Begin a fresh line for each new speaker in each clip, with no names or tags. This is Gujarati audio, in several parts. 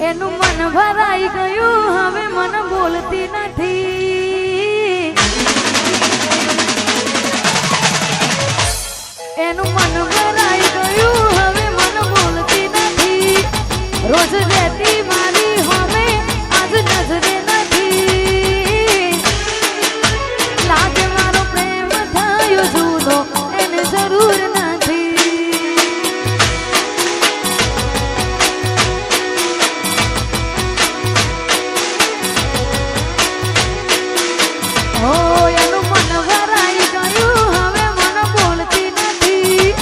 એનું મન ભરાઈ ગયું હવે મન બોલતી નથી એનું મન ભરાઈ ગયું હવે મન બોલતી નથી રોજ રહેતી મારી હોમે આજ નજરે નથી લાગે મારો પ્રેમ થયો જૂનો એને જરૂર નથી એનું મન ભરાઈ ગયું હવે મન બોલતી નથી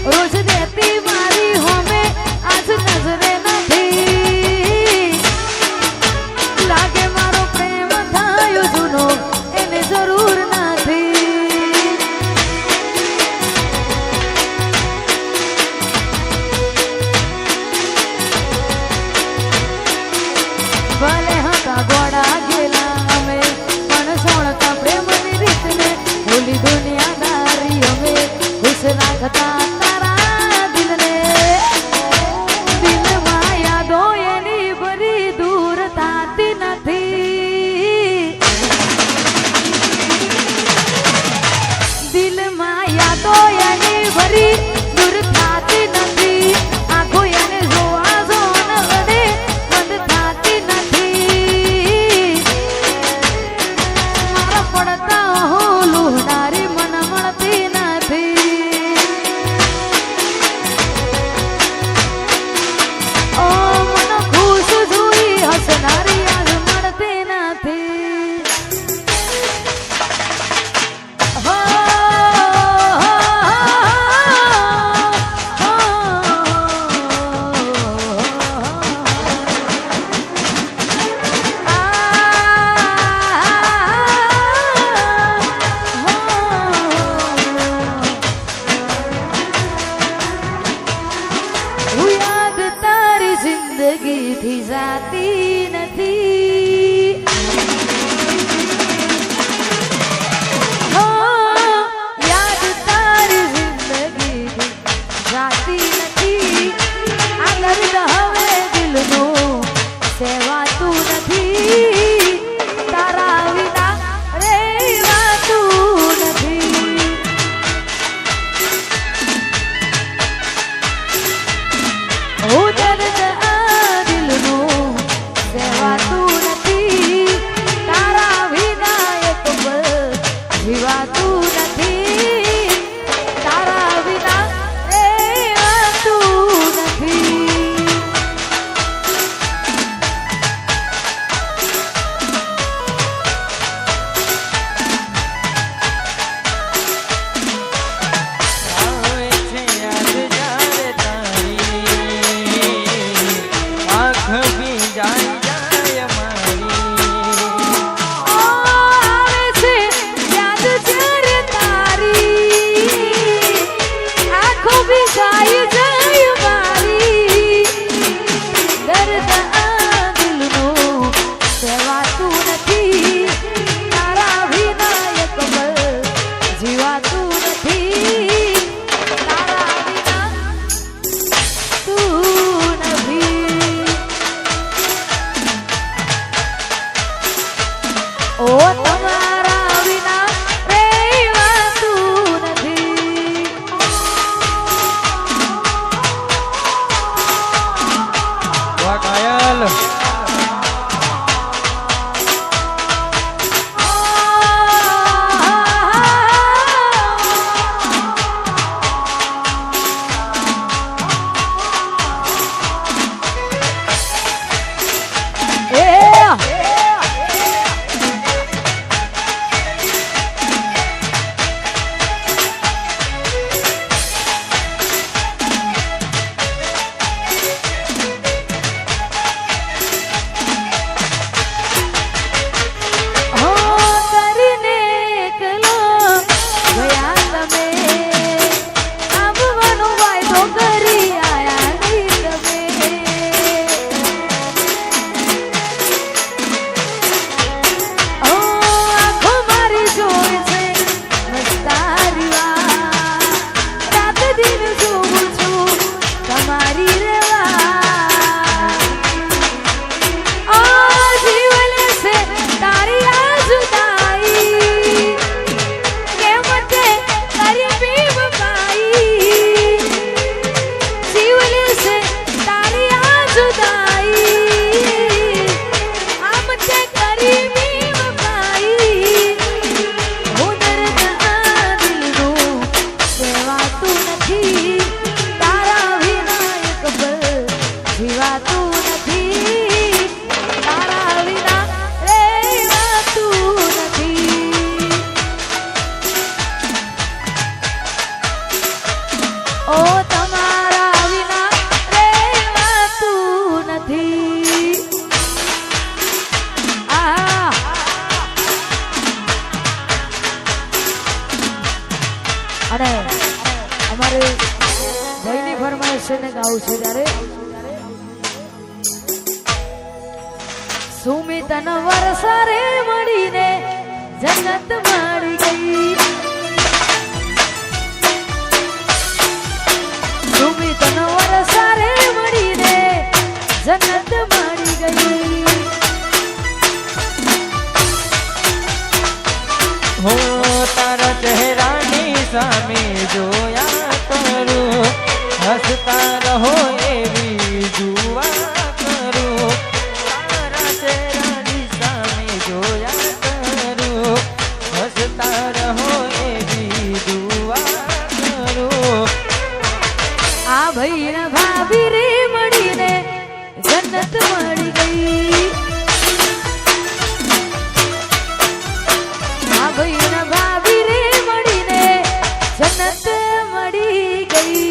રોજ દેતી મારી હોમે આજ નજરે નથી લાગે મારો પ્રેમ થયો જૂનો એને જરૂર નથી ભલે હતા ગોળા ગેલા અમે પણ સોણતા પ્રેમની રીતને ભૂલી દુનિયાદારી અમે ખુશ રાખતા તારા દિલને દિલમાં યાદો એની ભરી દૂર થતી નથી દિલમાં યાદો એની ભરી દૂર થતી નથી આંખો એને જોવા જોન વડે બંધ થતી નથી મારા પડતા હું લુહનારી મન મળતી નથી ઓ મન ખુશ જોઈ હસનારી આજ મળતી નથી હો યાદ તારી જિંદગીથી જાતી નથી યાદ તારી જિંદગીથી જાતી નથી આ દર્દ હવે દિલનું સેવાતું નથી તારા વિના રહેવાતું નથી ઓ દર્દ આ દિલનું સેવાતું નથી તારા વિના એક પલ જીવાતું નથી તારા વિના રહેવાતું નથી
આવે છે યાદ જ્યારે તારી આંખ બી જાય મારી
આવે છે યાદ જ્યારે તારી આંખો બી જાય મારી દર્દ આ દિલનું સેવાતું નથી તારા વિના એક પલ જીવાતું નથી તારા વિના તું નથી ઓ તમારા વિના રહેવાતું નથી
વાહ કાયલ
જીવાતું નથી તારા વિના રહેવાતું નથી ઓ તમારા વિના રહેવાતું નથી આ અને અમારે ભાઈની ફરમાઈશ છે ને ગાવું છે ત્યારે સુમિતન વરસારે મળીને જન્નત મળી ગઈ સુમિતન વરસારે મળીને જન્નત મળી ગઈ
હો તારા ચહેરાની સામે જોયા કરું હસતા રહો એવી દુઆ કરું તારા ચહેરાની સામે જોયા કરું હસતા રહો એવી દુઆ કરું
આ ભાઈ ને ભાભી રે મળીને જન્નત મળી ગઈ આ ભાઈ ને ભાભી રે મળીને જન્નત મળી ગઈ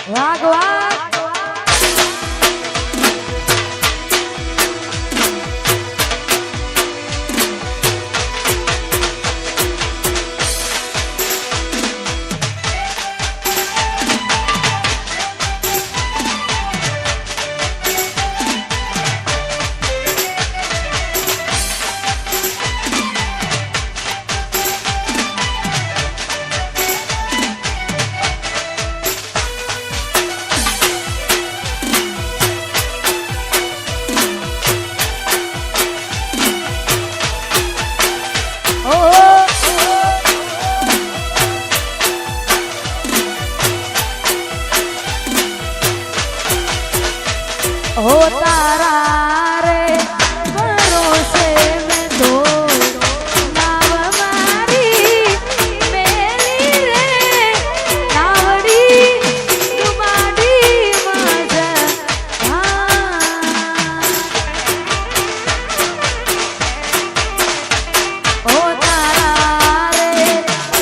વાગ વાગ हो तारा रे भरोसे में तो नाव मारी मेरी रे नावड़ी तुम्हारी मजा हो तारा रे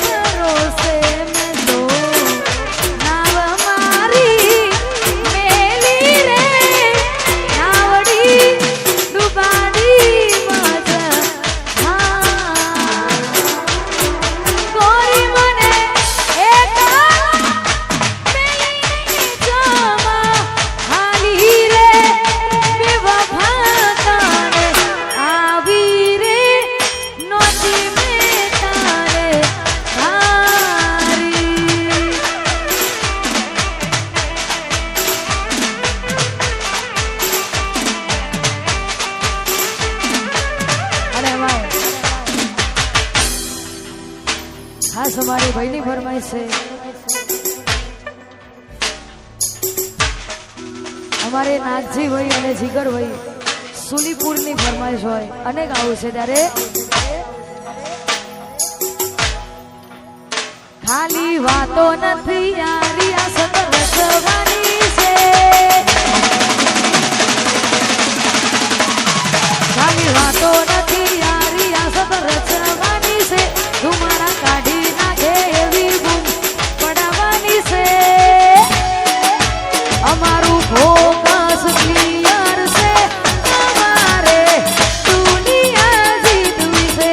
भरोसे में तो नाव मारी मेरी रे नावड़ी डुबाड़ी मजा गोरी मने एका मेली जमा हाली रे बेवफा तारे आवी रे नोची में तारे हारी अरे वाह खास हमारे भाईनी फरमाइश है અમારે નાગજી ભાઈ અને જીગર ભાઈ સુલીપુરની ફરમાઈશ હોય અને ગાવું છે ત્યારે ખાલી વાતો નથી યારી આ સતર રચવાની છે ખાલી વાતો નથી યારી આ સતર રચવાની છે તમારા કાઢી નાખે એવી બૂમ પડાવવાની છે અમારું ફોકસ ક્લિયર છે અમારે દુનિયા જીતવી છે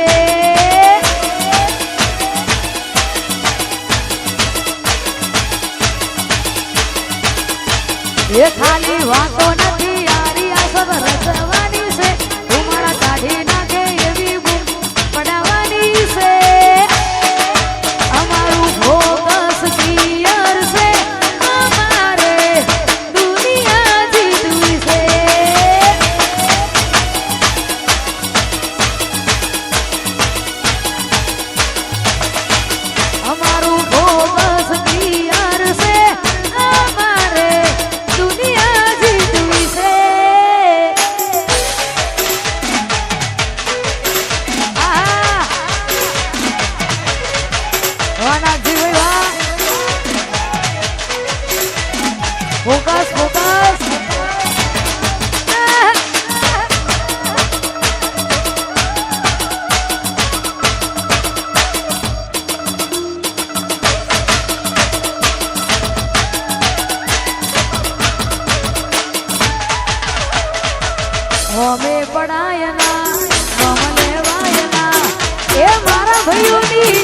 ભાઈઓની